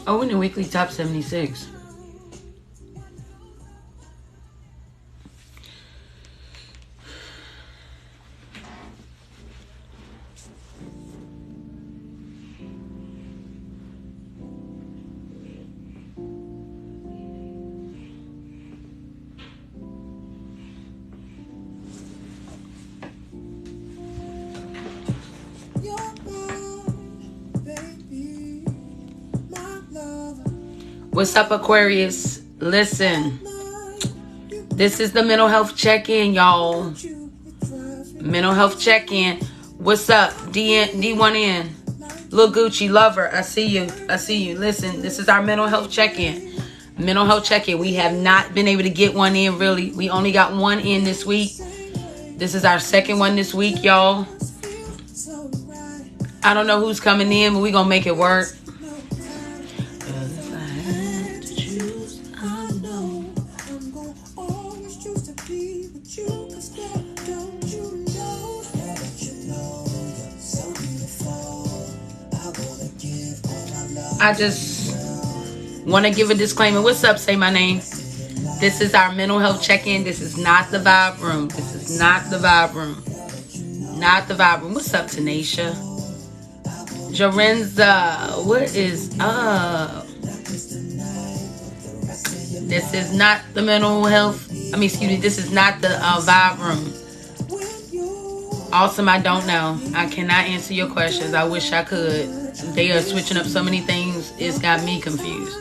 Oh, in the weekly top 76. What's up, Aquarius? Listen, this is the mental health check-in, y'all. Mental health check-in. What's up, D1N? Lil Gucci Lover, I see you. I see you. Listen, this is our mental health check-in. Mental health check-in. We have not been able to get one in, really. We only got one in this week. This is our second one this week, y'all. I don't know who's coming in, but we're going to make it work. I just want to give a disclaimer. What's up? Say my name. This is our mental health check-in. This is not the vibe room. This is not the vibe room. Not the vibe room. What's up, Tanisha? Jorenza, what is up? This is not the mental health. Excuse me. This is not the vibe room. Awesome, I don't know. I cannot answer your questions. I wish I could. They are switching up so many things. It's got me confused.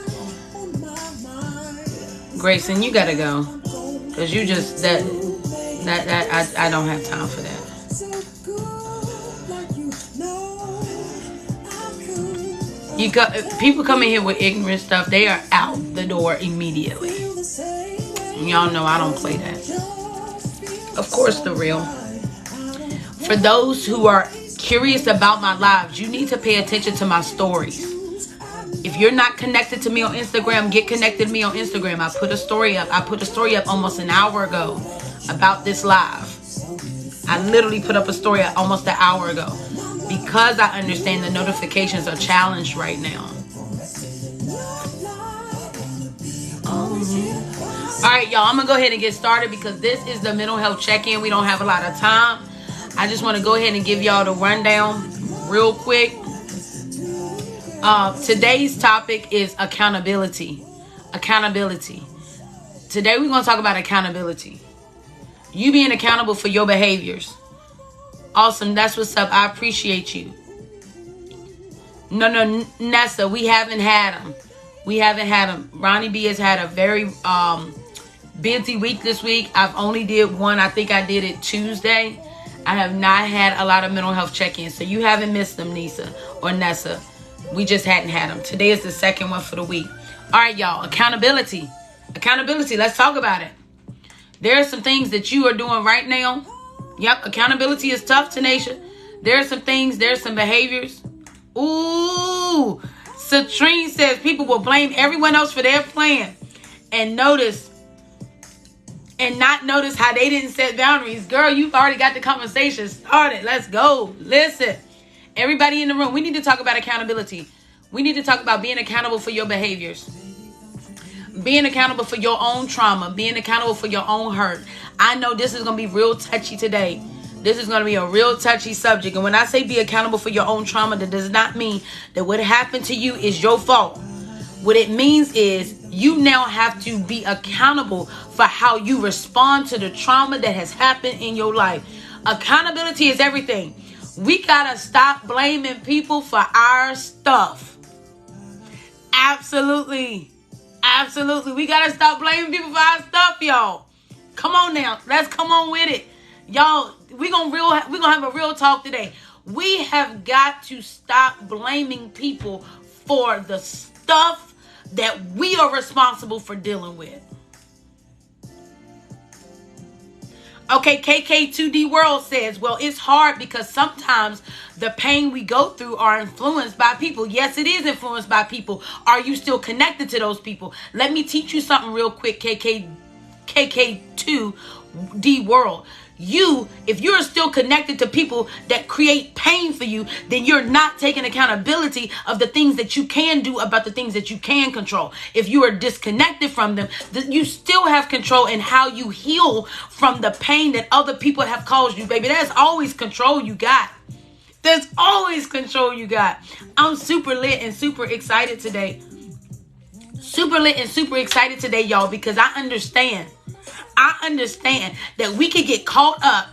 Grayson, you gotta go. Cause you just I don't have time for that. People come in here with ignorant stuff. They are out the door immediately. Y'all know I don't play that. Of course, the real. For those who are curious about my lives, you need to pay attention to my stories. If you're not connected to me on Instagram, get connected to me on Instagram. I put a story up. I put a story up almost an hour ago about this live. I literally put up a story almost an hour ago because I understand the notifications are challenged right now. All right, y'all, I'm going to go ahead and get started because this is the mental health check-in. We don't have a lot of time. I just want to go ahead and give y'all the rundown real quick. Today's topic is accountability. Accountability. Today we're going to talk about accountability. You being accountable for your behaviors. Awesome. That's what's up. I appreciate you. No, Nessa, we haven't had them. We haven't had them. Ronny Bee has had a very busy week this week. I've only did one. I think I did it Tuesday. I have not had a lot of mental health check-ins. So you haven't missed them, Nisa or Nessa. We just hadn't had them. Today is the second one for the week. All right, y'all. Accountability. Accountability. Let's talk about it. There are some things that you are doing right now. Yep. Accountability is tough, Tanisha. There are some things. There are some behaviors. Ooh. Citrine says people will blame everyone else for their plan and not notice how they didn't set boundaries. Girl, you've already got the conversation started. Let's go. Listen, everybody in the room, we need to talk about accountability. We need to talk about being accountable for your behaviors. Being accountable for your own trauma. Being accountable for your own hurt. I know this is going to be real touchy today. This is going to be a real touchy subject. And when I say be accountable for your own trauma, that does not mean that what happened to you is your fault. What it means is you now have to be accountable for how you respond to the trauma that has happened in your life. Accountability is everything. We got to stop blaming people for our stuff. Absolutely. Absolutely. We got to stop blaming people for our stuff, y'all. Come on now. Let's come on with it. Y'all, we're going to have a real talk today. We have got to stop blaming people for the stuff that we are responsible for dealing with. Okay, KK2D World says, well, it's hard because sometimes the pain we go through are influenced by people. Yes, it is influenced by people. Are you still connected to those people? Let me teach you something real quick, KK2D World. You If you're still connected to people that create pain for you, then you're not taking accountability of the things that you can do about the things that you can control. If you are disconnected from them, then you still have control in how you heal from the pain that other people have caused you, baby. There's always control you got. There's always control you got. I'm super lit and super excited today. Super lit and super excited today, y'all, because I understand that we could get caught up.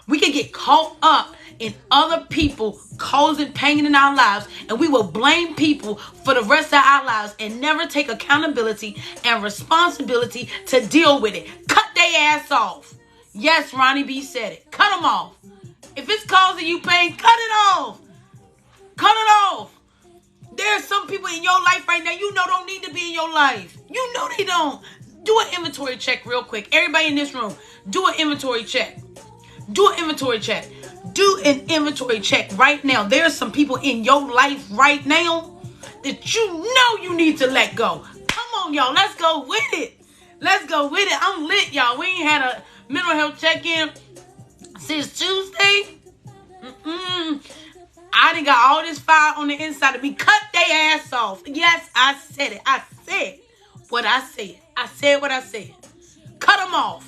We could get caught up in other people causing pain in our lives, and we will blame people for the rest of our lives and never take accountability and responsibility to deal with it. Cut their ass off. Yes, Ronny Bee said it. Cut them off. If it's causing you pain, cut it off. Cut it off. There are some people in your life right now you know don't need to be in your life. You know they don't. Do an inventory check real quick. Everybody in this room, do an inventory check. Do an inventory check. Do an inventory check right now. There are some people in your life right now that you know you need to let go. Come on, y'all. Let's go with it. Let's go with it. I'm lit, y'all. We ain't had a mental health check-in since Tuesday. I done got all this fire on the inside of me. Cut their ass off. Yes, I said it. I said what I said. I said what I said. Cut them off.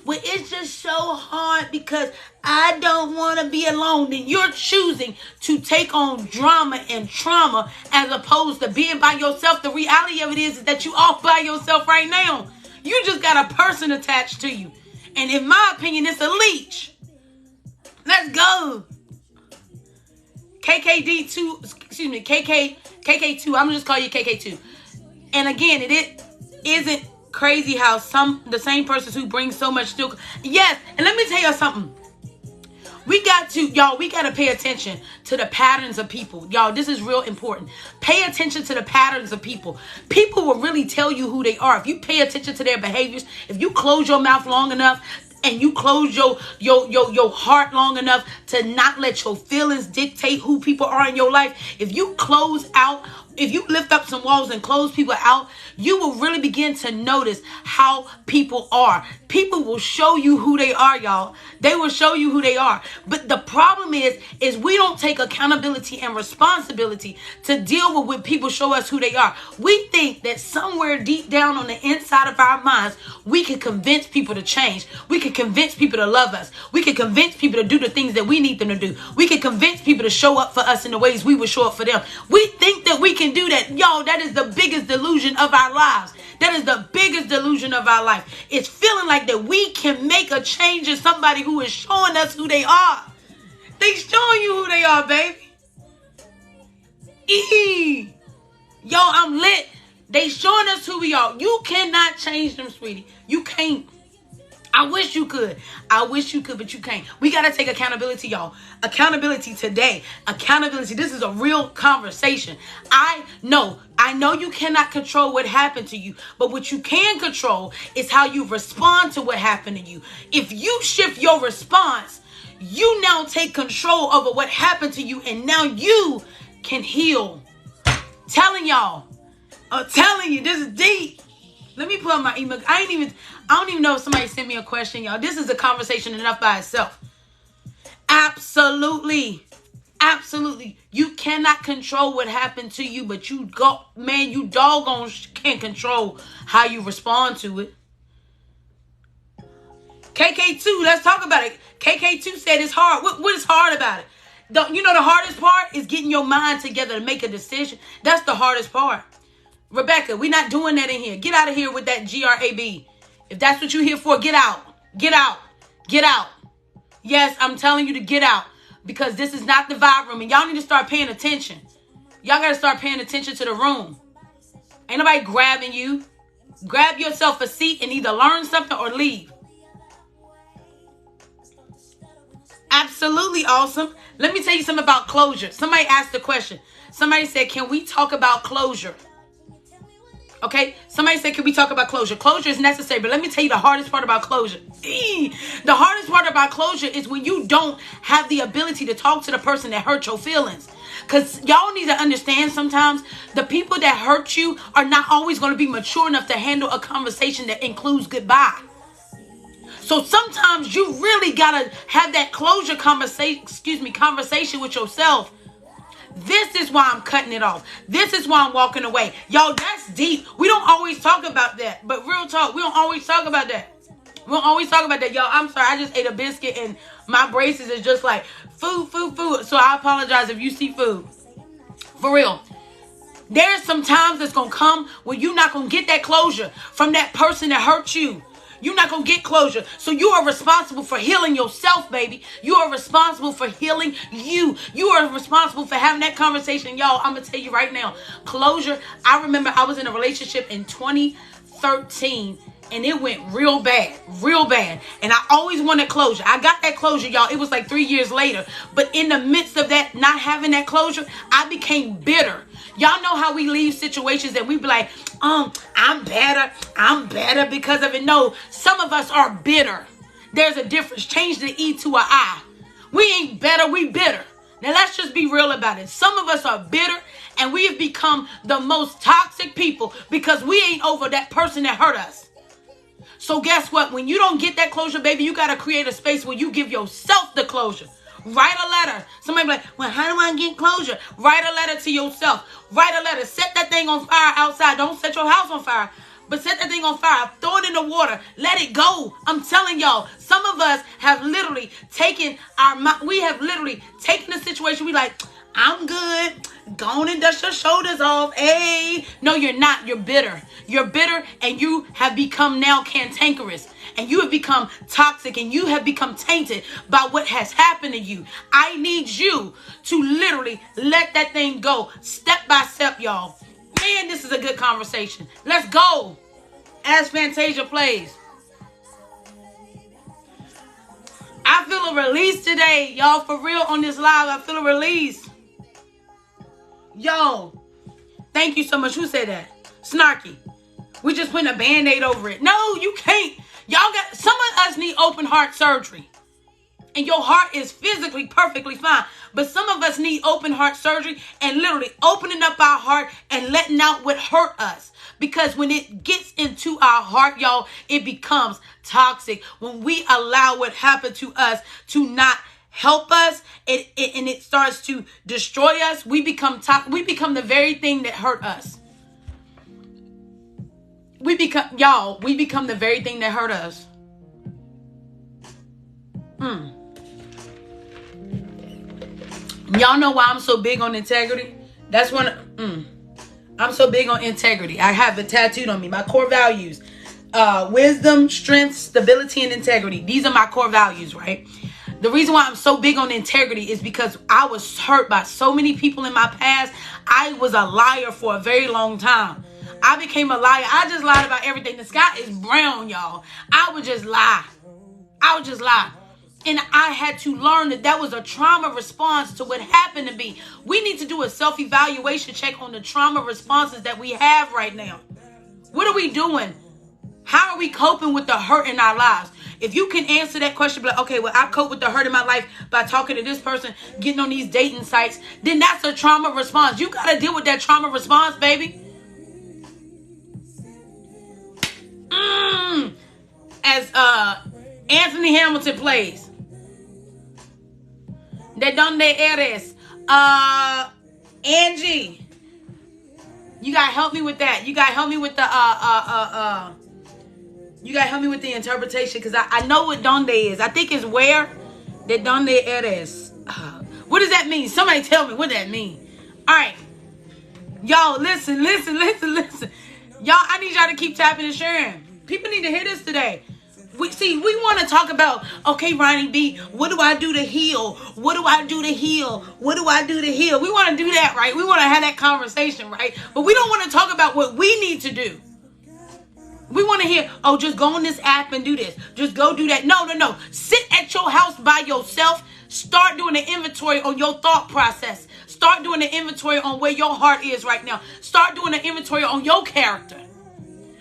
Well, it's just so hard because I don't want to be alone. Then you're choosing to take on drama and trauma as opposed to being by yourself. The reality of it is that you off by yourself right now. You just got a person attached to you. And in my opinion, it's a leech. Let's go. KK2, I'm gonna just call you KK2. And again, it isn't crazy how the same persons who bring so much still. Yes, and let me tell you something. We got to pay attention to the patterns of people. Y'all, this is real important. Pay attention to the patterns of people. People will really tell you who they are. If you pay attention to their behaviors, if you close your mouth long enough, and you close your heart long enough to not let your feelings dictate who people are in your life, if you lift up some walls and close people out, you will really begin to notice how people are. People will show you who they are, y'all. They will show you who they are. But the problem is we don't take accountability and responsibility to deal with when people show us who they are. We think that somewhere deep down on the inside of our minds, we can convince people to change. We can convince people to love us. We can convince people to do the things that we need them to do. We can convince people to show up for us in the ways we would show up for them. We think that we can do that. Y'all, that is the biggest delusion of our lives. That is the biggest delusion of our life. It's feeling like that we can make a change in somebody who is showing us who they are. They showing you who they are, baby. Yo, I'm lit. They showing us who we are. You cannot change them, sweetie. You can't. I wish you could. I wish you could, but you can't. We got to take accountability, y'all. Accountability today. Accountability. This is a real conversation. I know you cannot control what happened to you, but what you can control is how you respond to what happened to you. If you shift your response, you now take control over what happened to you, and now you can heal. Telling y'all. I'm telling you, this is deep. Let me pull up my email. I don't even know if somebody sent me a question, y'all. This is a conversation enough by itself. Absolutely. Absolutely. You cannot control what happened to you, but you doggone can't control how you respond to it. KK2, let's talk about it. KK2 said it's hard. What is hard about it? The hardest part is getting your mind together to make a decision. That's the hardest part. Rebecca, we're not doing that in here. Get out of here with that GRAB. If that's what you're here for, get out. Get out. Get out. Yes, I'm telling you to get out. Because this is not the vibe room. And y'all need to start paying attention. Y'all got to start paying attention to the room. Ain't nobody grabbing you. Grab yourself a seat and either learn something or leave. Absolutely awesome. Let me tell you something about closure. Somebody asked the question. Somebody said, can we talk about closure? Okay, somebody said, can we talk about closure? Closure is necessary, but let me tell you the hardest part about closure. The hardest part about closure is when you don't have the ability to talk to the person that hurt your feelings. Because y'all need to understand sometimes the people that hurt you are not always going to be mature enough to handle a conversation that includes goodbye. So sometimes you really gotta have that closure conversation with yourself. This is why I'm cutting it off. This is why I'm walking away. Y'all, that's deep. We don't always talk about that. But real talk, we don't always talk about that. We don't always talk about that. Y'all, I'm sorry. I just ate a biscuit and my braces is just like food. So I apologize if you see food. For real. There's some times that's going to come when you're not going to get that closure from that person that hurt you. You're not going to get closure. So you are responsible for healing yourself, baby. You are responsible for healing you. You are responsible for having that conversation. Y'all, I'm going to tell you right now, closure. I remember I was in a relationship in 2013 and it went real bad. And I always wanted closure. I got that closure, y'all. It was like 3 years later. But in the midst of that, not having that closure, I became bitter. Y'all know how we leave situations and we be like, I'm better because of it. No, some of us are bitter. There's a difference. Change the E to a I. We ain't better, we bitter. Now let's just be real about it. Some of us are bitter and we have become the most toxic people because we ain't over that person that hurt us. So guess what? When you don't get that closure, baby, you got to create a space where you give yourself the closure. Write a letter. Somebody be like, well, how do I get closure? Write a letter to yourself. Write a letter. Set that thing on fire outside. Don't set your house on fire. But set that thing on fire. Throw it in the water. Let it go. I'm telling y'all, some of us have literally taken the situation. We like, I'm good. Go on and dust your shoulders off. Hey. No, you're not. You're bitter. You're bitter and you have become now cantankerous. And you have become toxic and you have become tainted by what has happened to you. I need you to literally let that thing go step by step, y'all. Man, this is a good conversation. Let's go. As Fantasia plays. I feel a release today, y'all. For real, on this live, I feel a release. Yo, thank you so much. Who said that? Snarky. We just putting a Band-Aid over it. No, you can't. Some of us need open heart surgery. And your heart is physically perfectly fine. But some of us need open heart surgery and literally opening up our heart and letting out what hurt us. Because when it gets into our heart, y'all, it becomes toxic. When we allow what happened to us to not help us and it starts to destroy us, we become the very thing that hurt us. We become the very thing that hurt us. Y'all know why I'm so big on integrity? That's one. I'm so big on integrity. I have it tattooed on me. My core values. Wisdom, strength, stability, and integrity. These are my core values, right? The reason why I'm so big on integrity is because I was hurt by so many people in my past. I was a liar for a very long time. I became a liar. I just lied about everything. The sky is brown, y'all. I would just lie. And I had to learn that was a trauma response to what happened to me. We need to do a self-evaluation check on the trauma responses that we have right now. What are we doing? How are we coping with the hurt in our lives? If you can answer that question, be like, okay, well, I cope with the hurt in my life by talking to this person, getting on these dating sites, then that's a trauma response. You got to deal with that trauma response, baby. As Anthony Hamilton plays. De donde eres? Angie. You gotta help me with that. You gotta help me with the you gotta help me with the interpretation, because I know what donde is. I think it's where. De donde eres? What does that mean? Somebody tell me what that means. Alright. Y'all, listen. Y'all, I need y'all to keep tapping and sharing. People need to hear this today. We want to talk about, okay, Ronny Bee, what do I do to heal? What do I do to heal? What do I do to heal? We want to do that, right? We want to have that conversation, right? But we don't want to talk about what we need to do. We want to hear, oh, just go on this app and do this. Just go do that. No. Sit at your house by yourself. Start doing an inventory on your thought process. Start doing an inventory on where your heart is right now. Start doing an inventory on your character.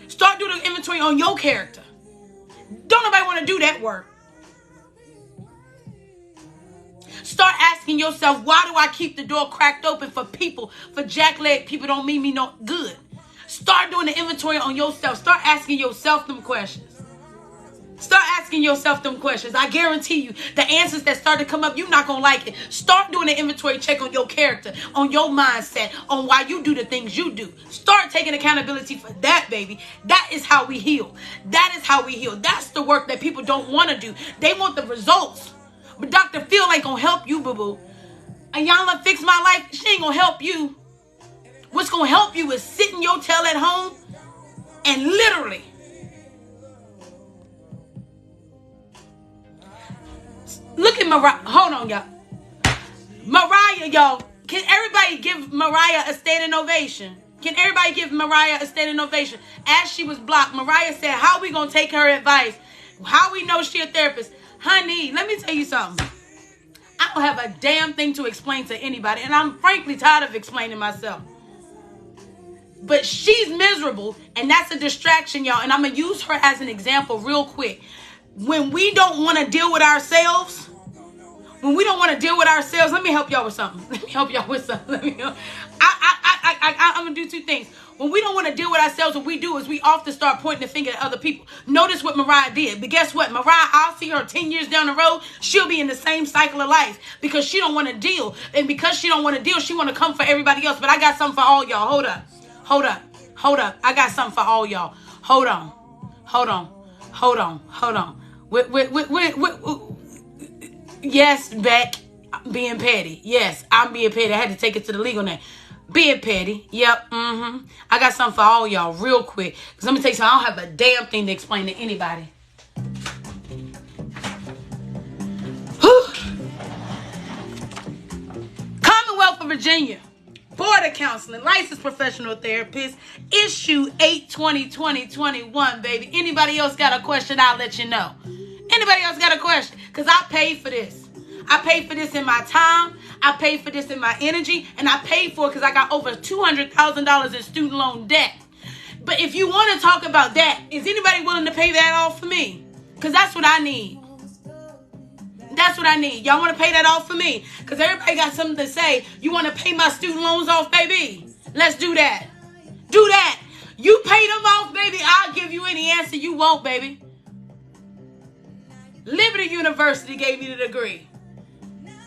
Start doing an inventory on your character. Don't nobody want to do that work. Start asking yourself, why do I keep the door cracked open for people? For jackleg people don't mean me no good. Start doing the inventory on yourself. Start asking yourself them questions. Start asking yourself them questions. I guarantee you, the answers that start to come up, you're not going to like it. Start doing an inventory check on your character, on your mindset, on why you do the things you do. Start taking accountability for that, baby. That is how we heal. That is how we heal. That's the work that people don't want to do. They want the results. But Dr. Phil ain't going to help you, boo-boo. And y'all done fix my life. She ain't going to help you. What's going to help you is sitting your tail at home and literally look at Mariah. Hold on, y'all. Mariah, y'all. Can everybody give Mariah a standing ovation? Can everybody give Mariah a standing ovation? As she was blocked, Mariah said, how we going to take her advice? How we know she a therapist? Honey, let me tell you something. I don't have a damn thing to explain to anybody. And I'm frankly tired of explaining myself. But she's miserable. And that's a distraction, y'all. And I'm going to use her as an example real quick. When we don't want to deal with ourselves, let me help y'all with something. I'm going to do two things. When we don't want to deal with ourselves, what we do is we often start pointing the finger at other people. Notice what Mariah did. But guess what? Mariah, I'll see her 10 years down the road. She'll be in the same cycle of life because she don't want to deal. And because she don't want to deal, she want to come for everybody else. But I got something for all y'all. Hold up. I got something for all y'all. Hold on. Yes, Beck, being petty. Yes, I'm being petty. I had to take it to the legal name. Being petty. Yep. I got something for all y'all real quick. Because let me tell you something. I don't have a damn thing to explain to anybody. Commonwealth of Virginia. Board of Counseling, licensed professional therapist, issue 8/20/2021, baby. Anybody else got a question, I'll let you know. Anybody else got a question? Because I paid for this. I paid for this in my time. I paid for this in my energy. And I paid for it because I got over $200,000 in student loan debt. But if you want to talk about that, is anybody willing to pay that off for me? Because that's what I need. That's what I need. Y'all want to pay that off for me? Because everybody got something to say. You want to pay my student loans off, baby? Let's do that. Do that. You pay them off, baby. I'll give you any answer you want, baby. Liberty University gave me the degree.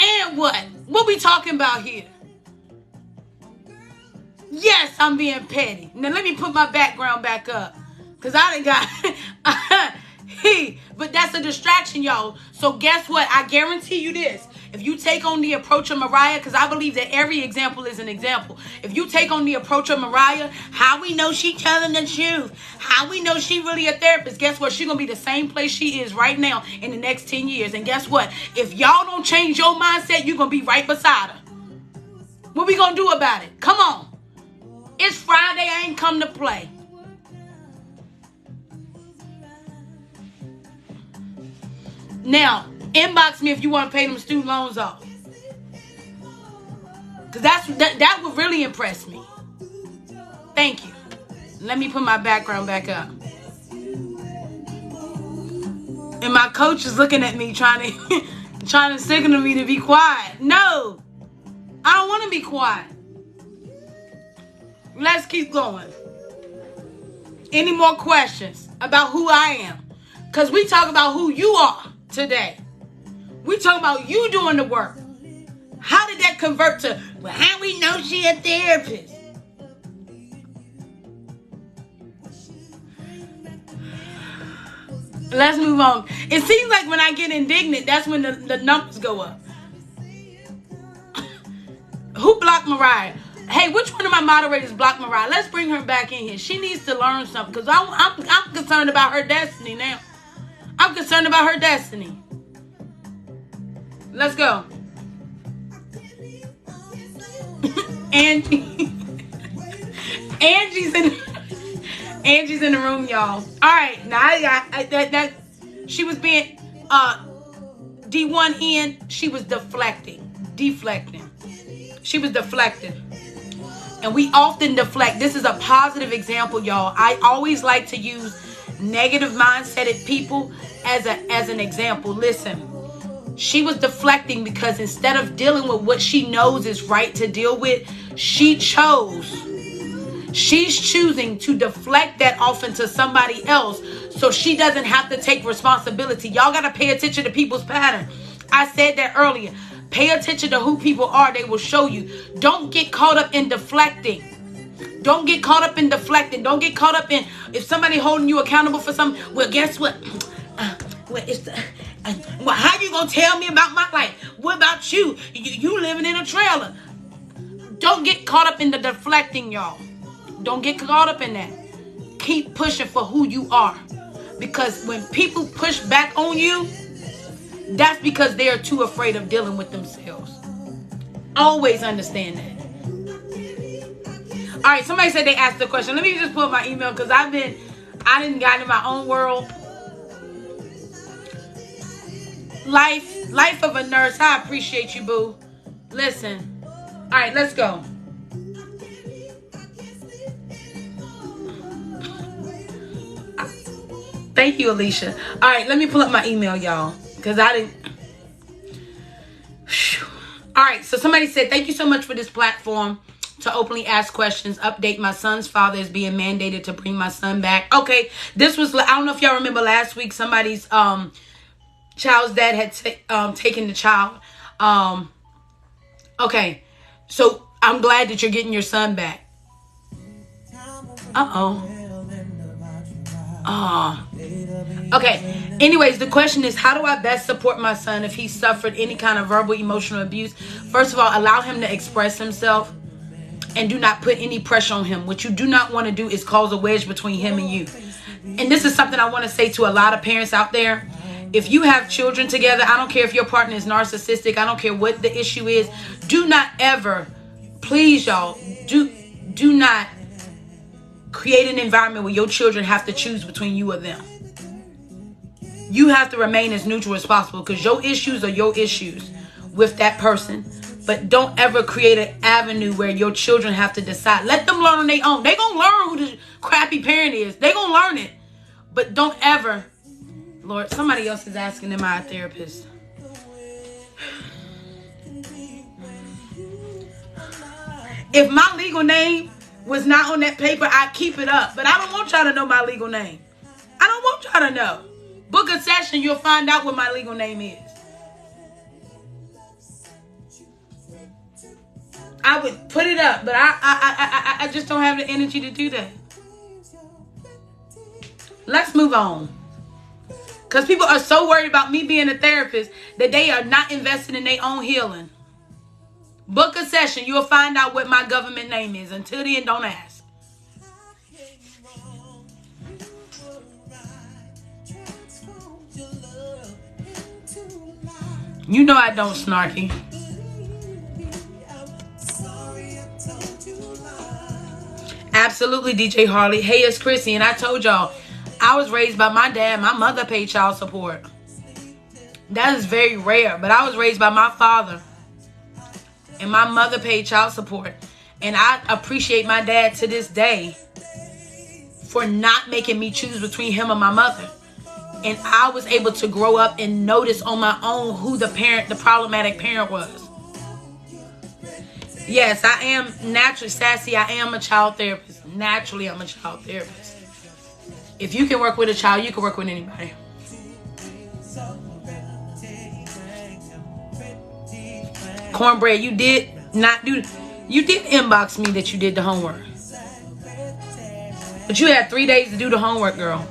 And what? What we talking about here? Yes, I'm being petty. Now let me put my background back up. Because I done got... But that's a distraction, y'all. So guess what? I guarantee you this. If you take on the approach of Mariah, because I believe that every example is an example. If you take on the approach of Mariah, how we know she telling the truth, how we know she really a therapist, guess what? She's going to be the same place she is right now in the next 10 years. And guess what? If y'all don't change your mindset, you're going to be right beside her. What we going to do about it? Come on. It's Friday. I ain't come to play. Now, inbox me if you want to pay them student loans off. Because that would really impress me. Thank you. Let me put my background back up. And my coach is looking at me trying to signal me to be quiet. No. I don't want to be quiet. Let's keep going. Any more questions about who I am? Because we talk about who you are today. We talking about you doing the work. How did that convert to, well, how we know she a therapist? Let's move on. It seems like when I get indignant, that's when the numbers go up. Who blocked Mariah? Hey, which one of my moderators blocked Mariah? Let's bring her back in here. She needs to learn something because I'm concerned about her destiny now. I'm concerned about her destiny. Let's go. Angie's in the room, y'all. All right, now I got that. She was being D1 in. She was deflecting. She was deflecting. And we often deflect. This is a positive example, y'all. I always like to use negative mindseted people as an example. Listen, she was deflecting because instead of dealing with what she knows is right to deal with, she's choosing to deflect that off into somebody else so she doesn't have to take responsibility. Y'all got to pay attention to people's pattern. I said that earlier. Pay attention to who people are. They will show you. Don't get caught up in deflecting. Don't get caught up in deflecting. Don't get caught up in if somebody holding you accountable for something. Well, guess what? Well, how you gonna tell me about my life? What about you? You living in a trailer. Don't get caught up in the deflecting, y'all. Don't get caught up in that. Keep pushing for who you are. Because when people push back on you, that's because they are too afraid of dealing with themselves. Always understand that. All right, somebody said they asked the question. Let me just pull up my email because I didn't got in my own world. Life of a nurse. I appreciate you, boo. Listen. All right, let's go. Thank you, Alicia. All right, let me pull up my email, y'all, because I didn't. All right, so somebody said, thank you so much for this platform to openly ask questions. Update, my son's father is being mandated to bring my son back. Okay, this was, I don't know if y'all remember last week, somebody's child's dad had taken the child. Okay, so I'm glad that you're getting your son back. Okay, anyways, the question is, how do I best support my son if he suffered any kind of verbal, emotional abuse? First of all, allow him to express himself and do not put any pressure on him. What you do not want to do is cause a wedge between him and you. And this is something I want to say to a lot of parents out there. If you have children together, I don't care if your partner is narcissistic, I don't care what the issue is, do not ever, please y'all, do not create an environment where your children have to choose between you or them. You have to remain as neutral as possible because your issues are your issues with that person. But don't ever create an avenue where your children have to decide. Let them learn on their own. They're going to learn who the crappy parent is. They're going to learn it. But don't ever, Lord, somebody else is asking, am I a therapist? If my legal name was not on that paper, I'd keep it up. But I don't want y'all to know my legal name. I don't want y'all to know. Book a session, you'll find out what my legal name is. I would put it up, but I just don't have the energy to do that. Let's move on. Because people are so worried about me being a therapist that they are not invested in their own healing. Book a session. You'll find out what my government name is. Until then, don't ask. You know I don't snarky. Absolutely, DJ Harley. Hey, it's Chrissy, and I told y'all, I was raised by my dad. My mother paid child support. That is very rare, but I was raised by my father, and my mother paid child support. And I appreciate my dad to this day for not making me choose between him and my mother. And I was able to grow up and notice on my own who the problematic parent was. Yes, I am naturally sassy. I am a child therapist. Naturally, I'm a child therapist. If you can work with a child, you can work with anybody. Cornbread, you did inbox me that you did the homework. But you had 3 days to do the homework, girl.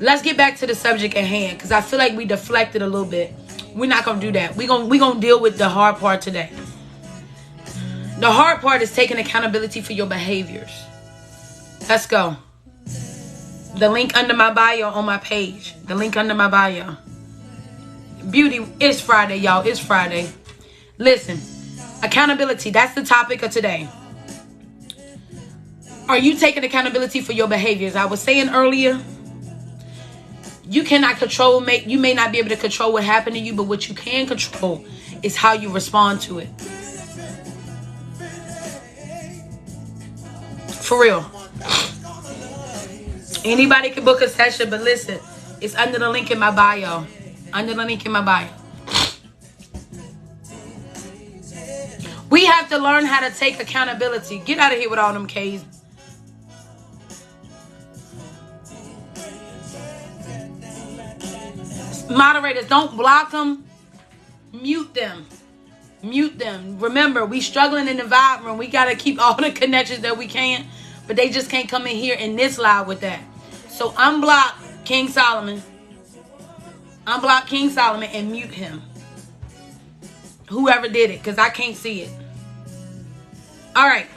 Let's get back to the subject at hand, because I feel like we deflected a little bit. We're not going to do that. We're gonna deal with the hard part today. The hard part is taking accountability for your behaviors. Let's go. The link under my bio on my page. The link under my bio. Beauty, it's Friday, y'all. It's Friday. Listen, accountability. That's the topic of today. Are you taking accountability for your behaviors? I was saying earlier, you cannot control, you may not be able to control what happened to you, but what you can control is how you respond to it. For real. Anybody can book a session, but listen, it's under the link in my bio. Under the link in my bio. We have to learn how to take accountability. Get out of here with all them K's. Moderators, don't block them. Mute them. Mute them. Remember, we struggling in the vibe room. We got to keep all the connections that we can. But they just can't come in here in this live with that. So unblock King Solomon. Unblock King Solomon and mute him. Whoever did it, because I can't see it. All right.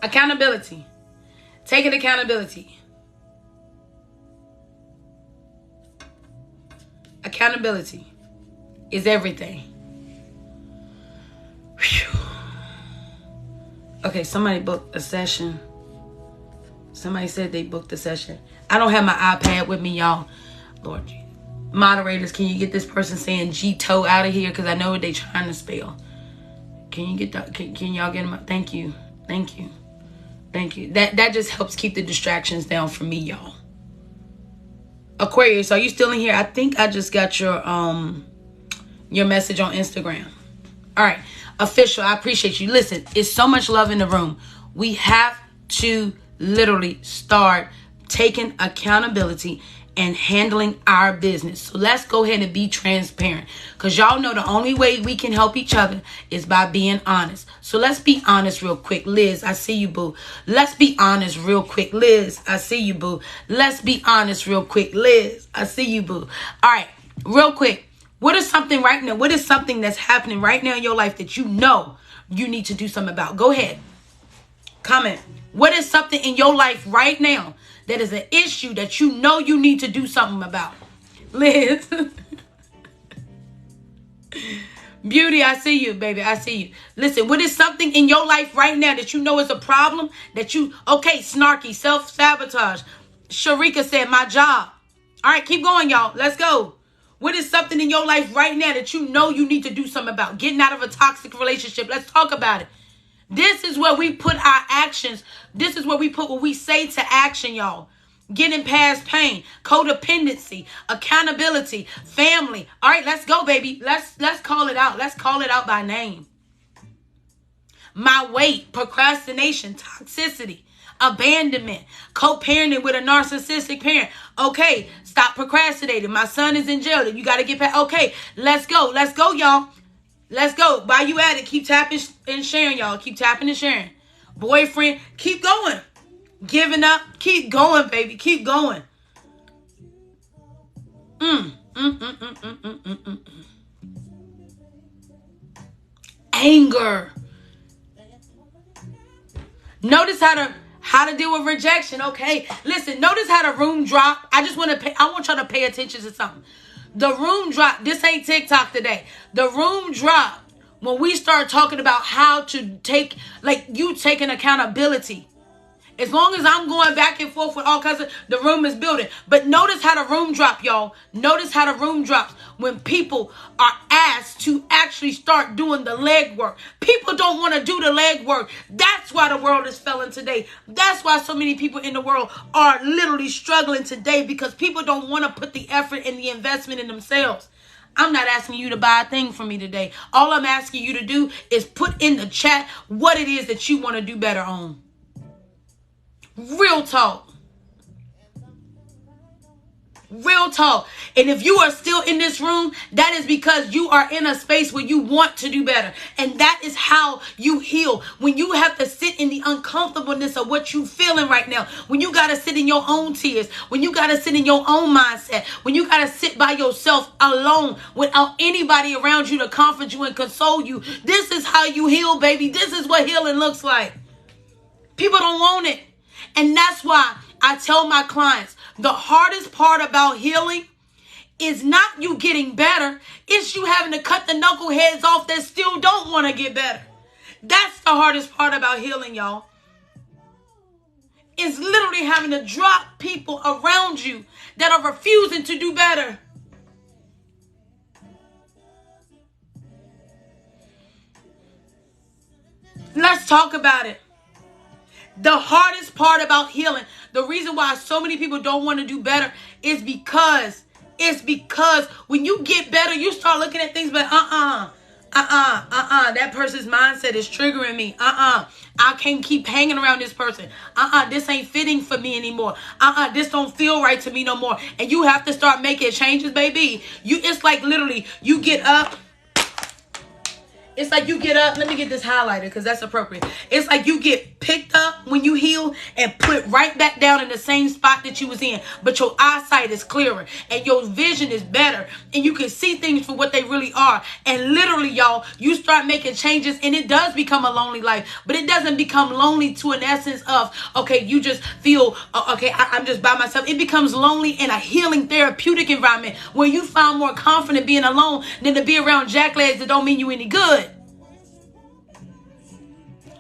Accountability. Taking accountability. Accountability is everything. Whew. Okay, somebody booked a session. Somebody said they booked a session. I don't have my iPad with me, y'all. Lord Jesus. Moderators, can you get this person saying G-toe out of here? Because I know what they're trying to spell. Can you get that? Can y'all get them out? Thank you. Thank you. Thank you. That just helps keep the distractions down for me, y'all. Aquarius, are you still in here? I think I just got your message on Instagram. All right. Official, I appreciate you. Listen, it's so much love in the room. We have to literally start taking accountability and handling our business. So let's go ahead and be transparent, because y'all know the only way we can help each other is by being honest. So let's be honest real quick. Liz, I see you, boo. Let's be honest real quick. Liz, I see you, boo. Let's be honest real quick. Liz, I see you, boo. All right, real quick. What is something right now? What is something that's happening right now in your life that you know you need to do something about? Go ahead. Comment. What is something in your life right now that is an issue that you know you need to do something about? Liz. Beauty, I see you, baby. I see you. Listen, what is something in your life right now that you know is a problem that you, okay, snarky, self-sabotage. Sharika said, my job. All right, keep going, y'all. Let's go. What is something in your life right now that you know you need to do something about? Getting out of a toxic relationship. Let's talk about it. This is where we put our actions. This is where we put what we say to action, y'all. Getting past pain, codependency, accountability, family. All right, let's go, baby. Let's call it out. Let's call it out by name. My weight, procrastination, toxicity, abandonment, co-parenting with a narcissistic parent. Okay, stop procrastinating. My son is in jail. You got to get past. Okay, let's go. Let's go, y'all. Let's go. While you at it, keep tapping and sharing, y'all. Keep tapping and sharing. Boyfriend, keep going. Giving up, keep going, baby. Keep going. Anger. Notice how to deal with rejection. Okay, listen. Notice how the room dropped. I want y'all to pay attention to something. The room dropped. This ain't TikTok today. The room dropped when we start talking about how to take, like, you taking accountability. As long as I'm going back and forth with all kinds of, the room is building. But notice how the room dropped, y'all. Notice how the room drops when people are asked to actually start doing the leg work. People don't want to do the leg work. That's why the world is failing today. That's why so many people in the world are literally struggling today, because people don't want to put the effort and the investment in themselves. I'm not asking you to buy a thing from me today. All I'm asking you to do is put in the chat what it is that you want to do better on. Real talk. Real talk. And if you are still in this room, that is because you are in a space where you want to do better. And that is how you heal. When you have to sit in the uncomfortableness of what you feeling right now. When you got to sit in your own tears. When you got to sit in your own mindset. When you got to sit by yourself alone without anybody around you to comfort you and console you. This is how you heal, baby. This is what healing looks like. People don't want it. And that's why I tell my clients, the hardest part about healing is not you getting better. It's you having to cut the knuckleheads off that still don't want to get better. That's the hardest part about healing, y'all. It's literally having to drop people around you that are refusing to do better. Let's talk about it. The hardest part about healing, the reason why so many people don't want to do better is because when you get better, you start looking at things, but That person's mindset is triggering me. I can't keep hanging around this person. This ain't fitting for me anymore. This don't feel right to me no more. And you have to start making changes, baby. It's like literally you get up. It's like you get up. Let me get this highlighter because that's appropriate. It's like you get picked up when you heal and put right back down in the same spot that you was in. But your eyesight is clearer and your vision is better. And you can see things for what they really are. And literally, y'all, you start making changes and it does become a lonely life. But it doesn't become lonely to an essence of, okay, you just feel, okay, I'm just by myself. It becomes lonely in a healing therapeutic environment where you find more confident being alone than to be around jacklegs that don't mean you any good.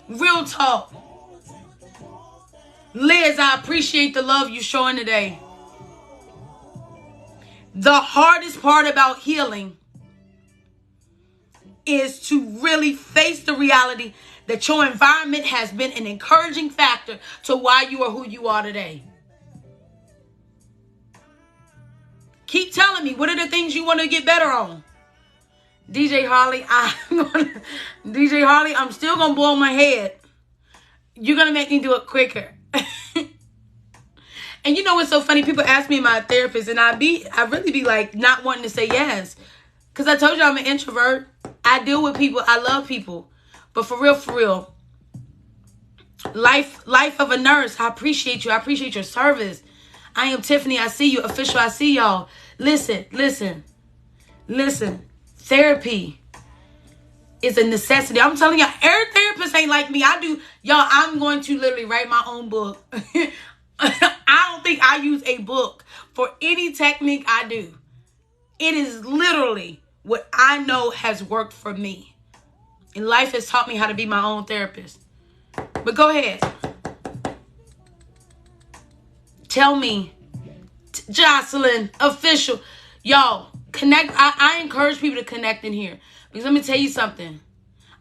Real talk. Liz, I appreciate the love you're showing today. The hardest part about healing is to really face the reality that your environment has been an encouraging factor to why you are who you are today. Keep telling me, what are the things you want to get better on? DJ Harley, I'm still going to blow my head. You're going to make me do it quicker. And you know what's so funny? People ask me my therapist and I really be like not wanting to say yes. Because I told you I'm an introvert. I deal with people. I love people. But for real, life of a nurse, I appreciate you. I appreciate your service. I am Tiffany. I see you. Official, I see y'all. Listen. Therapy is a necessity. I'm telling y'all, every therapist ain't like me. I'm going to literally write my own book. I don't think I use a book for any technique I do. It is literally what I know has worked for me. And life has taught me how to be my own therapist. But go ahead. Tell me, Jocelyn, official. Y'all, connect. I encourage people to connect in here. Because let me tell you something.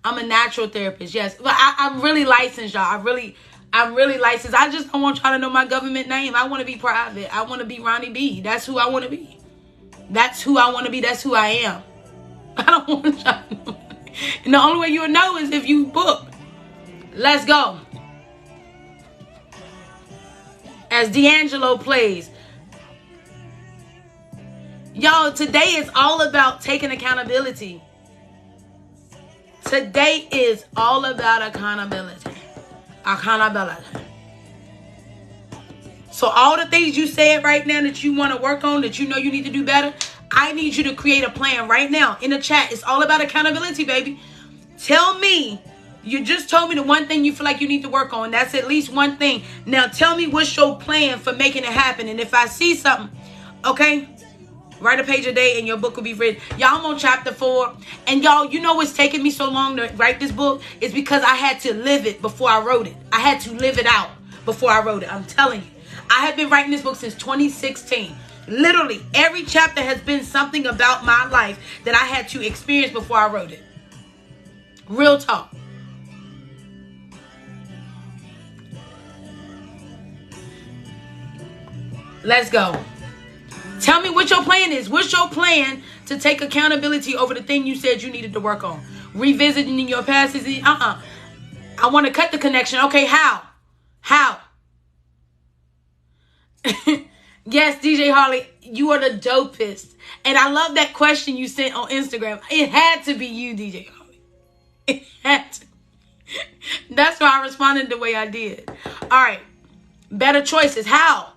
I'm a natural therapist, yes. But I'm really licensed, y'all. I'm really licensed. I just don't want y'all to know my government name. I want to be private. I want to be Ronny Bee. That's who I want to be. That's who I want to be. That's who I am. I don't want y'all to know. And the only way you'll know is if you book. Let's go. As D'Angelo plays. Y'all, today is all about taking accountability. Today is all about accountability. So all the things you said right now that you want to work on, that you know you need to do better, I need you to create a plan right now in the chat. It's all about accountability, baby. Tell me. You just told me the one thing you feel like you need to work on. That's at least one thing. Now tell me what's your plan for making it happen. And if I see something, okay, write a page a day and your book will be written. Y'all, I'm on chapter 4. And y'all, you know what's taking me so long to write this book? It's because I had to live it before I wrote it. I had to live it out before I wrote it. I'm telling you. I have been writing this book since 2016. Literally, every chapter has been something about my life that I had to experience before I wrote it. Real talk. Let's go. Tell me what your plan is. What's your plan to take accountability over the thing you said you needed to work on? Revisiting your past is I want to cut the connection. Okay, how? Yes, DJ Harley, you are the dopest. And I love that question you sent on Instagram. It had to be you, DJ Harley. It had to. That's why I responded the way I did. All right. Better choices. How?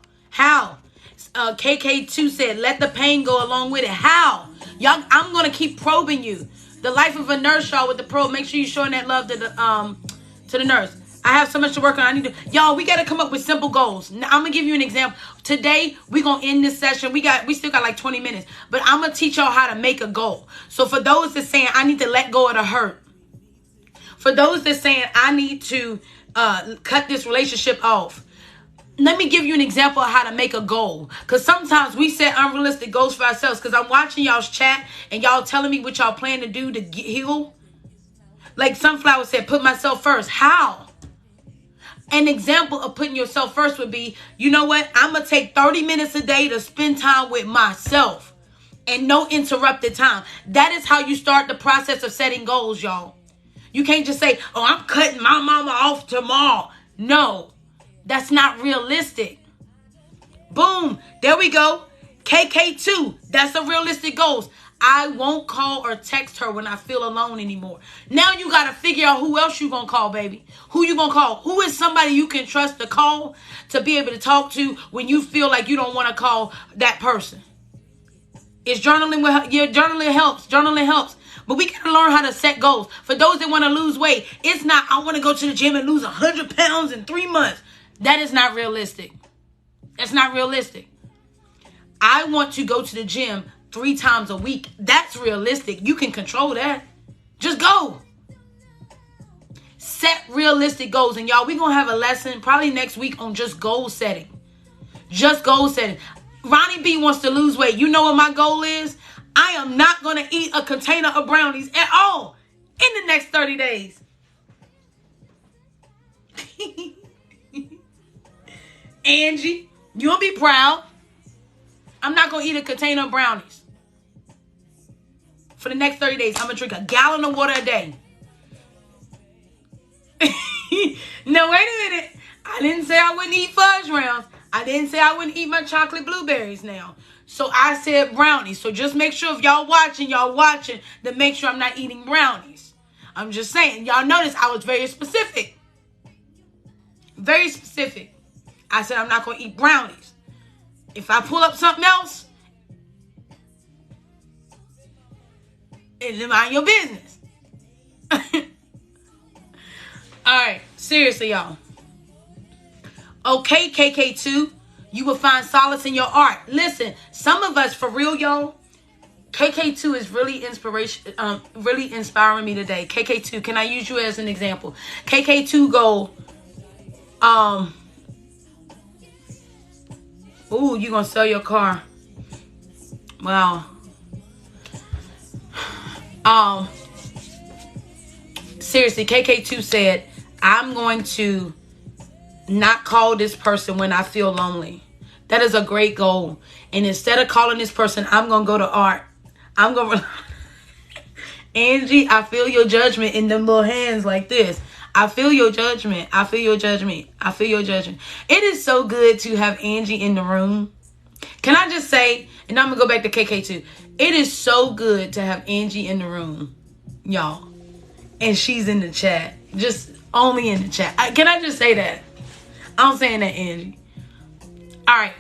KK2 said, let the pain go along with it. How? Y'all, I'm going to keep probing you. The life of a nurse, y'all, with the probe. Make sure you're showing that love to the nurse. I have so much to work on. Y'all, we got to come up with simple goals. Now, I'm going to give you an example. Today, we're going to end this session. We still got like 20 minutes. But I'm going to teach y'all how to make a goal. So for those that saying, I need to let go of the hurt. For those that saying, I need to cut this relationship off. Let me give you an example of how to make a goal. Because sometimes we set unrealistic goals for ourselves. Because I'm watching y'all's chat and y'all telling me what y'all plan to do to heal. Like Sunflower said, put myself first. How? An example of putting yourself first would be, you know what? I'm going to take 30 minutes a day to spend time with myself. and no interrupted time. That is how you start the process of setting goals, y'all. You can't just say, oh, I'm cutting my mama off tomorrow. No, that's not realistic. Boom. There we go. KK2. That's a realistic goal. I won't call or text her when I feel alone anymore. Now you got to figure out who else you going to call, baby. Who you going to call? Who is somebody you can trust to call, to be able to talk to when you feel like you don't want to call that person? It's journaling. Journaling helps. Journaling helps. But we got to learn how to set goals. For those that want to lose weight, it's not, I want to go to the gym and lose 100 pounds in 3 months. That is not realistic. That's not realistic. I want to go to the gym 3 times a week. That's realistic. You can control that. Just go. Set realistic goals. And y'all, we're going to have a lesson probably next week on just goal setting. Just goal setting. Ronny Bee wants to lose weight. You know what my goal is? I am not going to eat a container of brownies at all in the next 30 days. Angie, you'll be proud. I'm not going to eat a container of brownies. For the next 30 days, I'm going to drink a gallon of water a day. No, wait a minute. I didn't say I wouldn't eat fudge rounds. I didn't say I wouldn't eat my chocolate blueberries now. So I said brownies. So just make sure if y'all watching to make sure I'm not eating brownies. I'm just saying. Y'all notice I was very specific. Very specific. I said I'm not going to eat brownies. If I pull up something else, it's mind your business. All right. Seriously, y'all. Okay, KK2. You will find solace in your art. Listen, some of us, for real, y'all, KK2 is really really inspiring me today. KK2, can I use you as an example? KK2 go, ooh, you gonna sell your car. Wow. Seriously, KK2 said, I'm going to not call this person when I feel lonely. That is a great goal. And instead of calling this person, I'm going to go to art. I'm going to... Angie, I feel your judgment in them little hands like this. I feel your judgment. I feel your judgment. I feel your judgment. It is so good to have Angie in the room. Can I just say, and I'm going to go back to KK2. It is so good to have Angie in the room, y'all. And she's in the chat. Just only in the chat. Can I just say that? I'm saying that, Angie. All right.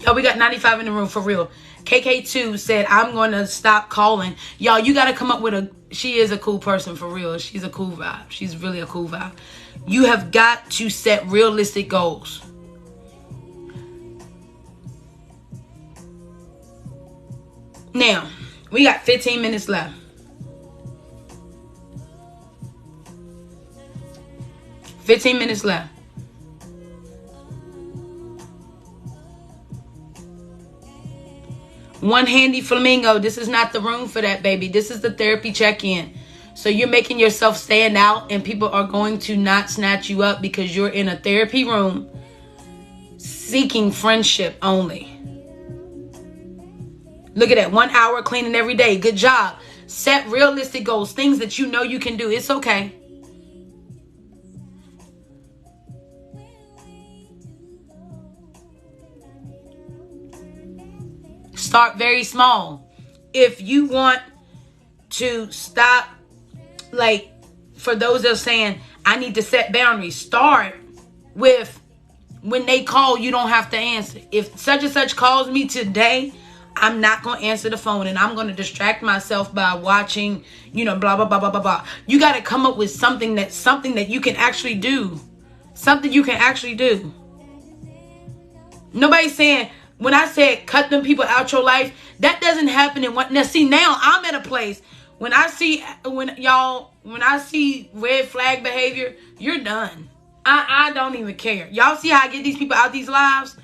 Yo, we got 95 in the room for real. KK2 said, I'm going to stop calling. Y'all, you got to come up with a... She is a cool person for real. She's a cool vibe. She's really a cool vibe. You have got to set realistic goals. Now, we got 15 minutes left. 15 minutes left. One handy flamingo. This is not the room for that, baby. This is the therapy check-in. So you're making yourself stand out, and people are going to not snatch you up because you're in a therapy room seeking friendship only. Look at that. 1 hour cleaning every day. Good job. Set realistic goals. Things that you know you can do. It's okay. Start very small. If you want to stop, like, for those that are saying, I need to set boundaries, start with when they call, you don't have to answer. If such and such calls me today, I'm not going to answer the phone, and I'm going to distract myself by watching, blah, blah, blah, blah, blah, blah. You got to come up with something that you can actually do. Something you can actually do. Nobody's saying, when I said cut them people out your life, that doesn't happen in one. Now, see, now I'm at a place when I see red flag behavior, you're done. I don't even care. Y'all see how I get these people out these lives?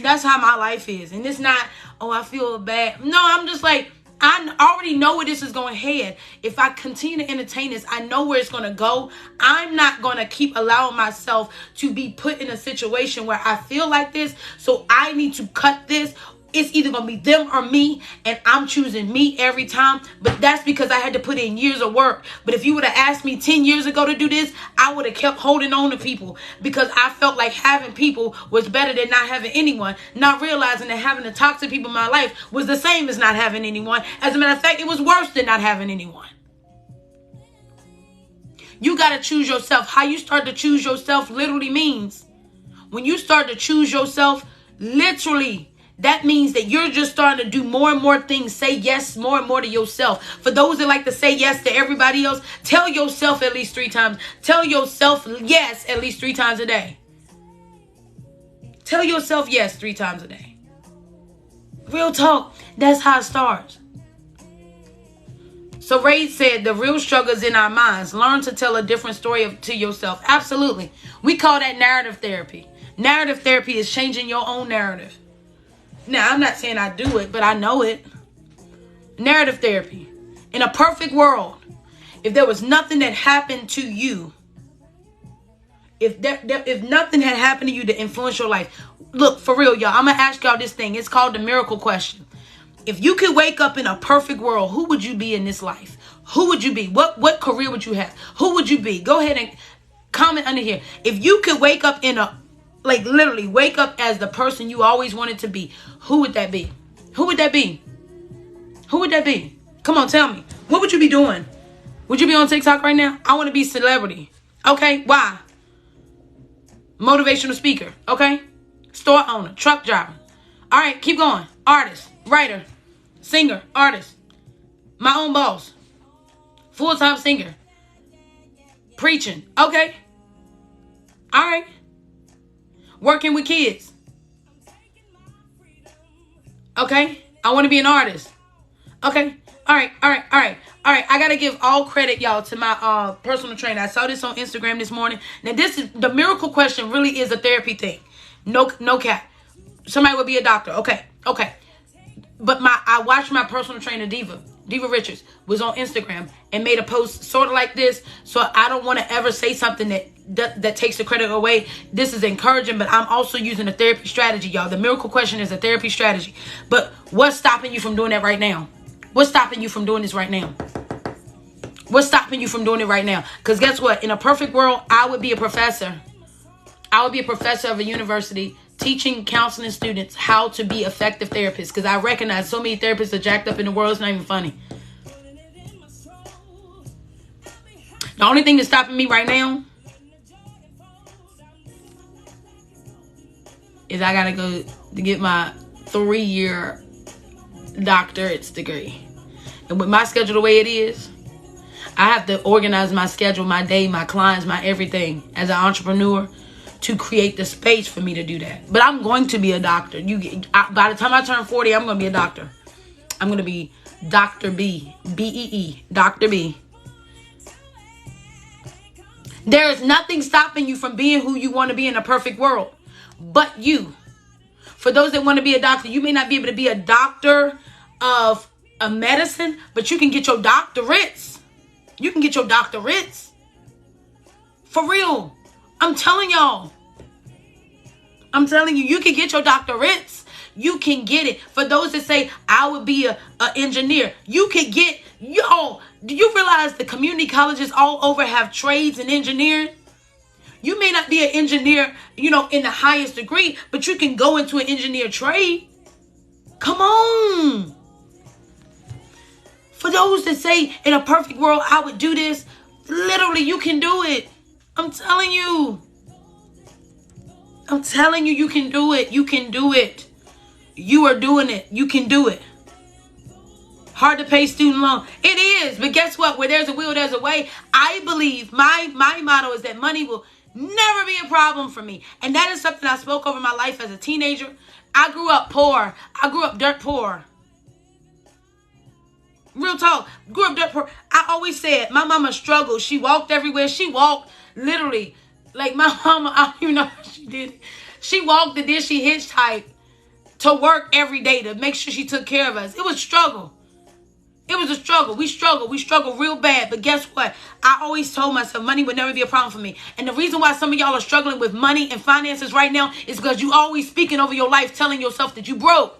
That's how my life is. And it's not, oh, I feel bad. No, I'm just like, I already know where this is going to head. If I continue to entertain this, I know where it's going to go. I'm not going to keep allowing myself to be put in a situation where I feel like this. So I need to cut this, It's either going to be them or me, and I'm choosing me every time. But that's because I had to put in years of work. But if you would have asked me 10 years ago to do this, I would have kept holding on to people because I felt like having people was better than not having anyone, not realizing that having the toxic people in my life was the same as not having anyone. As a matter of fact, it was worse than not having anyone. You got to choose yourself. How you start to choose yourself literally means when you start to choose yourself, literally, that means that you're just starting to do more and more things. Say yes more and more to yourself. For those that like to say yes to everybody else, tell yourself at least 3 times. Tell yourself yes at least 3 times a day. Tell yourself yes 3 times a day. Real talk. That's how it starts. So Ray said the real struggle is in our minds. Learn to tell a different story to yourself. Absolutely. We call that narrative therapy. Narrative therapy is changing your own narrative. Now, I'm not saying I do it, but I know it. Narrative therapy. In a perfect world, if there was nothing that happened to you, if nothing had happened to you to influence your life, look, for real, y'all, I'm going to ask y'all this thing. It's called the miracle question. If you could wake up in a perfect world, who would you be in this life? Who would you be? What career would you have? Who would you be? Go ahead and comment under here. If you could wake up literally wake up as the person you always wanted to be, who would that be? Who would that be? Who would that be? Come on, tell me. What would you be doing? Would you be on TikTok right now? I want to be a celebrity. Okay, why? Motivational speaker. Okay, store owner, truck driver. All right, keep going. Artist, writer, singer, artist, my own boss, full-time singer, preaching. Okay, all right. Working with kids. Okay. I want to be an artist. Okay. All right. I got to give all credit, y'all, to my personal trainer. I saw this on Instagram this morning. Now, this is the miracle question really is a therapy thing. No cap. Somebody would be a doctor. Okay. But I watched my personal trainer, Diva Richards, was on Instagram and made a post sort of like this. So I don't want to ever say something that takes the credit away. This is encouraging, but I'm also using a therapy strategy, y'all. The miracle question is a therapy strategy. But what's stopping you from doing that right now? What's stopping you from doing this right now? What's stopping you from doing it right now? Because guess what? In a perfect world, I would be a professor. I would be a professor of a university teaching, counseling students how to be effective therapists. Because I recognize so many therapists are jacked up in the world. It's not even funny. The only thing that's stopping me right now is I got to go to get my 3-year doctorate's degree. And with my schedule the way it is, I have to organize my schedule, my day, my clients, my everything as an entrepreneur to create the space for me to do that. But I'm going to be a doctor. By the time I turn 40, I'm going to be a doctor. I'm going to be Dr. B. B-E-E. Dr. B. There is nothing stopping you from being who you want to be in a perfect world. But you. For those that want to be a doctor, you may not be able to be a doctor of a medicine, but you can get your doctorates. You can get your doctorates. For real. I'm telling y'all. I'm telling you, you can get your doctorates. You can get it. For those that say, I would be an engineer, you can get, yo, do you realize the community colleges all over have trades in engineering? You may not be an engineer, in the highest degree, but you can go into an engineer trade. Come on. For those that say, in a perfect world, I would do this, literally, you can do it. I'm telling you. I'm telling you, you can do it. You can do it. You are doing it. You can do it. Hard to pay student loan. It is. But guess what? Where there's a will, there's a way. I believe my motto is that money will never be a problem for me. And that is something I spoke over my life as a teenager. I grew up poor. I grew up dirt poor. Real talk. Grew up dirt poor. I always said my mama struggled. She walked everywhere. She walked literally. Like my mama, I don't even know how she did it. She walked and then she hitchhiked to work every day to make sure she took care of us. It was a struggle. It was a struggle. We struggled real bad. But guess what? I always told myself money would never be a problem for me. And the reason why some of y'all are struggling with money and finances right now is because you always speaking over your life telling yourself that you broke.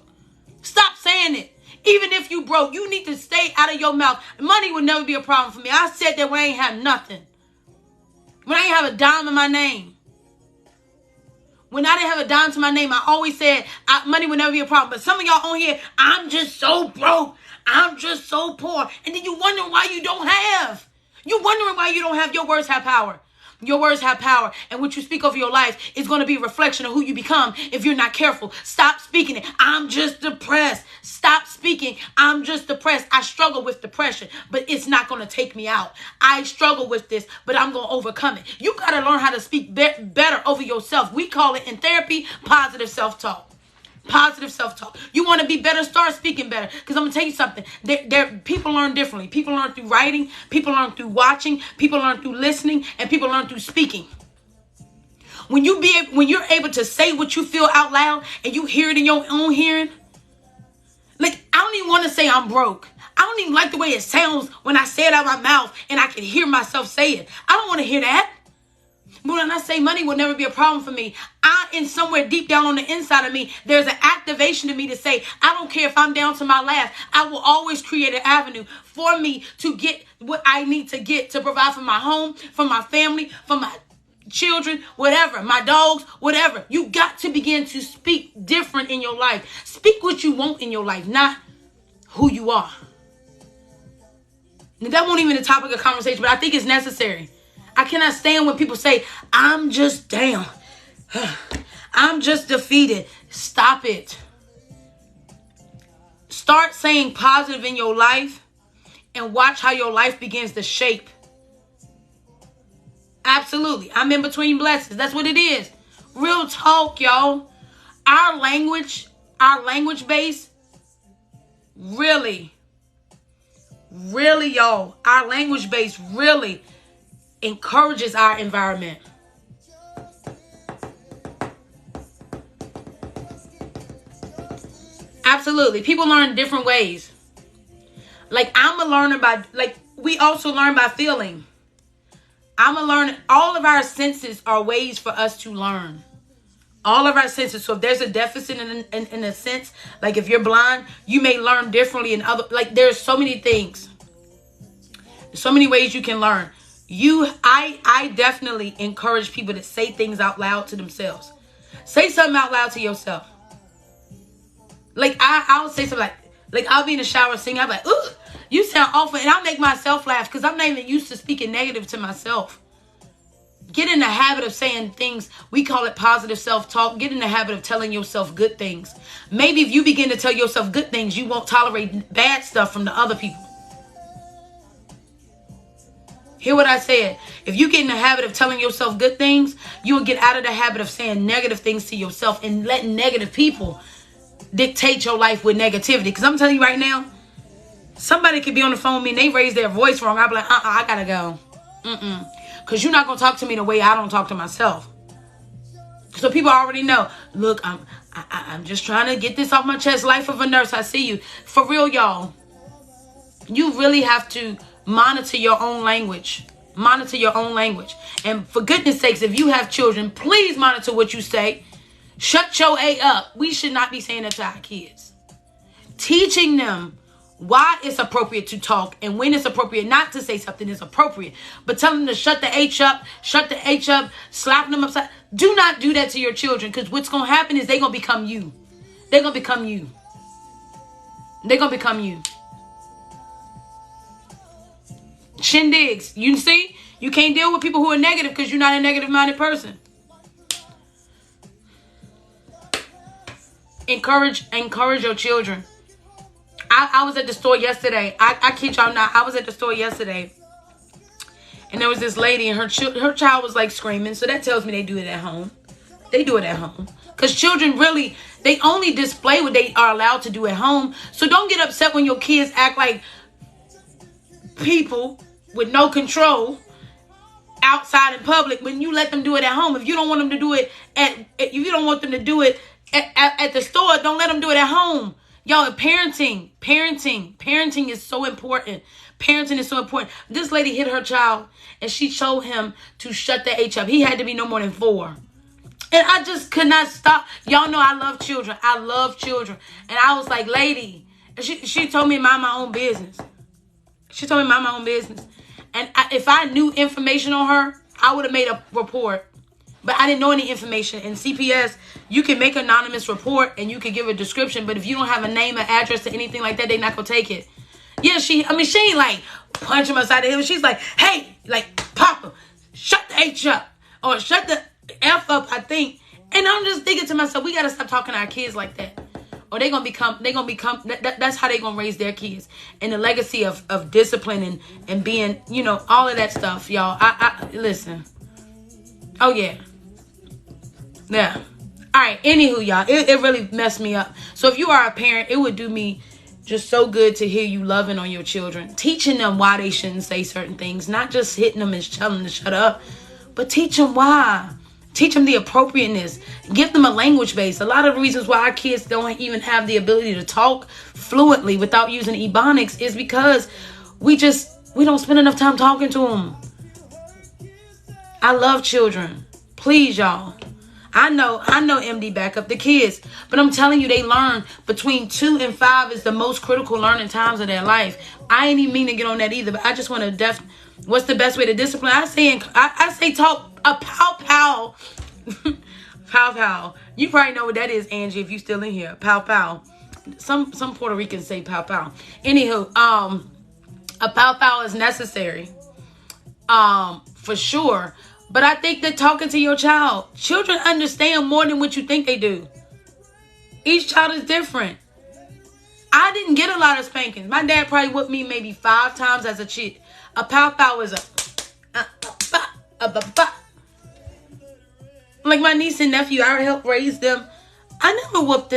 Stop saying it. Even if you broke, you need to stay out of your mouth. Money would never be a problem for me. I said that when I ain't have nothing. When I ain't have a dime in my name. When I didn't have a dime to my name, I always said money would never be a problem. But some of y'all on here, I'm just so broke. I'm just so poor. And then you wondering why you don't have. You wondering why you don't have. Your words have power. Your words have power, and what you speak over your life is going to be a reflection of who you become if you're not careful. Stop speaking it. I'm just depressed. Stop speaking. I'm just depressed. I struggle with depression, but it's not going to take me out. I struggle with this, but I'm going to overcome it. You got to learn how to speak better over yourself. We call it in therapy positive self-talk. Positive self-talk. You want to be better, start speaking better. Because I'm going to tell you something. People learn differently. People learn through writing. People learn through watching. People learn through listening. And people learn through speaking. When you're able to say what you feel out loud and you hear it in your own hearing. Like, I don't even want to say I'm broke. I don't even like the way it sounds when I say it out of my mouth and I can hear myself say it. I don't want to hear that. But when I say money will never be a problem for me, in somewhere deep down on the inside of me, there's an activation to me to say, I don't care if I'm down to my last. I will always create an avenue for me to get what I need to get to provide for my home, for my family, for my children, whatever, my dogs, whatever. You got to begin to speak different in your life. Speak what you want in your life, not who you are. Now, that won't even be the topic of conversation, but I think it's necessary. I cannot stand when people say, I'm just down. I'm just defeated. Stop it. Start saying positive in your life and watch how your life begins to shape. Absolutely. I'm in between blessings. That's what it is. Real talk, y'all. Our language base, really, y'all, our language base really encourages our environment. Absolutely. People learn different ways. Like, I'm a learner we also learn by feeling. I'm a learner. All of our senses are ways for us to learn. All of our senses. So if there's a deficit in a sense, like if you're blind, you may learn differently in other, there's so many things. There's so many ways you can learn. I definitely encourage people to say things out loud to themselves. Say something out loud to yourself. Like, I'll say something like I'll be in the shower singing. I'm like, ooh, you sound awful. And I'll make myself laugh because I'm not even used to speaking negative to myself. Get in the habit of saying things. We call it positive self-talk. Get in the habit of telling yourself good things. Maybe if you begin to tell yourself good things, you won't tolerate bad stuff from the other people. Hear what I said. If you get in the habit of telling yourself good things, you will get out of the habit of saying negative things to yourself and letting negative people dictate your life with negativity. Because I'm telling you right now, somebody could be on the phone with me and they raise their voice wrong. I'll be like, I gotta go. Because you're not going to talk to me the way I don't talk to myself. So people already know, look, I'm just trying to get this off my chest. Life of a nurse, I see you. For real, y'all. You really have to monitor your own language. Monitor your own language. And for goodness sakes, if you have children, please monitor what you say. Shut your A up. We should not be saying that to our kids. Teaching them why it's appropriate to talk and when it's appropriate not to say something is appropriate. But tell them to shut the H up, slapping them upside. Do not do that to your children, because what's going to happen is they're going to become you. They're going to become you. They're going to become you. Shindigs. You see? You can't deal with people who are negative because you're not a negative-minded person. Encourage your children. I was at the store yesterday. I kid y'all not. I was at the store yesterday. And there was this lady and her child was like screaming. So that tells me they do it at home. They do it at home. Because children really, they only display what they are allowed to do at home. So don't get upset when your kids act like people with no control outside in public when you let them do it at home. If you don't want them to do it if you don't want them to do it at the store, don't let them do it at home. Y'all, parenting is so important. Parenting is so important. This lady hit her child and she told him to shut the H up. He had to be no more than 4. And I just could not stop. Y'all know I love children. I love children. And I was like, lady. And she told me to mind my own business. She told me to mind my own business. And if I knew information on her, I would have made a report. But I didn't know any information. In CPS, you can make an anonymous report and you can give a description. But if you don't have a name or address or anything like that, they're not going to take it. Yeah, she ain't like punch him upside the head. She's like, hey, like, Papa, shut the H up. Or shut the F up, I think. And I'm just thinking to myself, we got to stop talking to our kids like that. Or they're going to become, that's how they're going to raise their kids. And the legacy of discipline and being, you know, all of that stuff, y'all. I listen. Oh, yeah. Yeah. All right. Anywho, y'all, it really messed me up. So if you are a parent, it would do me just so good to hear you loving on your children. Teaching them why they shouldn't say certain things. Not just hitting them and telling them to shut up. But teach them why. Teach them the appropriateness. Give them a language base. A lot of the reasons why our kids don't even have the ability to talk fluently without using ebonics is because we don't spend enough time talking to them. I love children. Please, y'all. I know MD back up the kids. But I'm telling you, they learn between 2 and 5 is the most critical learning times of their life. I ain't even mean to get on that either, but I just want to what's the best way to discipline? I say talk a pow pow. Pow pow. You probably know what that is, Angie, if you still in here. Pow pow. Some Puerto Ricans say pow pow. Anywho, a pow pow is necessary. For sure. But I think that talking to your child, children understand more than what you think they do. Each child is different. I didn't get a lot of spankings. My dad probably whipped me maybe 5 times as a kid. A pow pow is like my niece and nephew, I helped raise them. I never whooped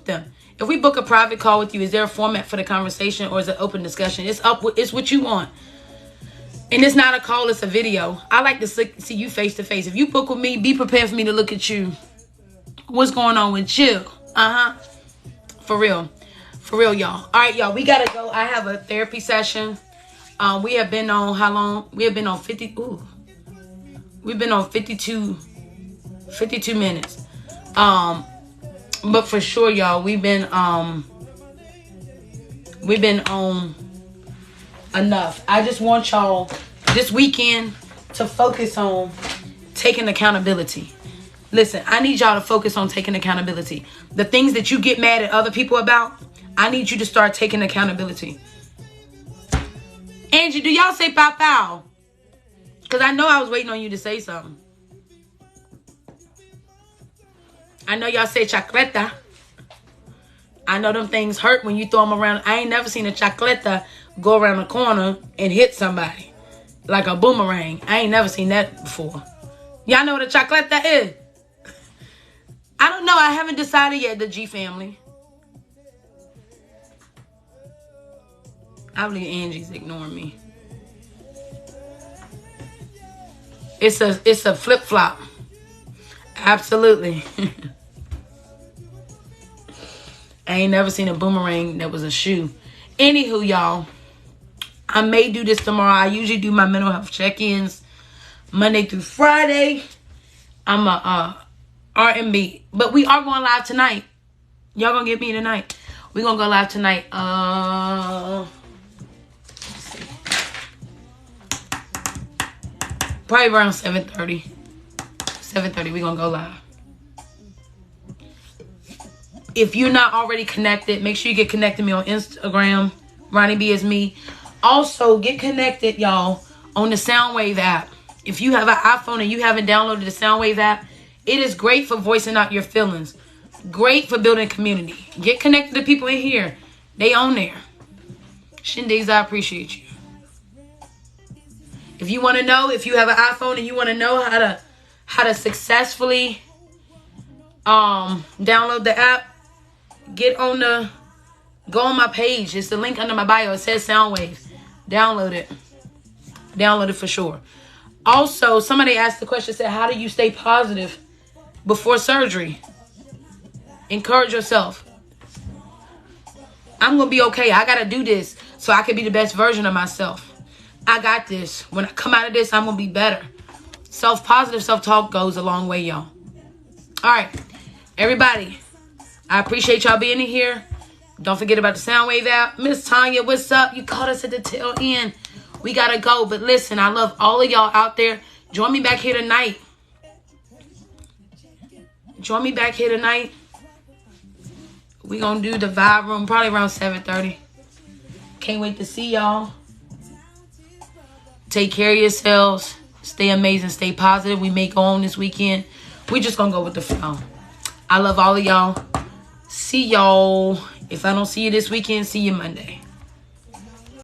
them. If we book a private call with you, is there a format for the conversation or is it open discussion? It's what you want. And it's not a call, it's a video. I like to see you face to face. If you book with me, be prepared for me to look at you. What's going on with you? For real. For real, y'all. All right, y'all. We got to go. I have a therapy session. We have been on how long? We have been on 50. Ooh. We've been on 52 minutes. But for sure, y'all, we've been on enough. I just want y'all this weekend to focus on taking accountability. Listen, I need y'all to focus on taking accountability. The things that you get mad at other people about, I need you to start taking accountability. Angie, do y'all say pow pow? Because I know I was waiting on you to say something. I know y'all say chacleta. I know them things hurt when you throw them around. I ain't never seen a chacleta go around the corner and hit somebody like a boomerang. I ain't never seen that before. Y'all know what a chacleta is? I don't know. I haven't decided yet, the G family. I believe Angie's ignoring me. It's a flip-flop. Absolutely. I ain't never seen a boomerang that was a shoe. Anywho, y'all, I may do this tomorrow. I usually do my mental health check-ins Monday through Friday. I'm a R&B. But we are going live tonight. Y'all gonna get me tonight. We're gonna go live tonight. Probably around 7:30. 7:30, we're gonna go live. If you're not already connected, make sure you get connected to me on Instagram. Ronny Bee is me. Also, get connected, y'all, on the Soundwave app. If you have an iPhone and you haven't downloaded the Soundwave app, it is great for voicing out your feelings. Great for building community. Get connected to people in here. They on there. Shindigs, I appreciate you. If you want to know, if you have an iPhone and you want to know how to successfully download the app, go on my page. It's the link under my bio. It says Soundwave. Download it. Download it for sure. Also, somebody asked the question, said, how do you stay positive before surgery? Encourage yourself. I'm going to be okay. I got to do this so I can be the best version of myself. I got this. When I come out of this, I'm going to be better. Positive self-talk goes a long way, y'all. All right, everybody. I appreciate y'all being in here. Don't forget about the Soundwave app. Miss Tanya, what's up? You caught us at the tail end. We got to go. But listen, I love all of y'all out there. Join me back here tonight. Join me back here tonight. We're going to do the Vibe Room probably around 7:30. Can't wait to see y'all. Take care of yourselves. Stay amazing. Stay positive. We may go on this weekend. We just going to go with the flow. I love all of y'all. See y'all. If I don't see you this weekend, see you Monday.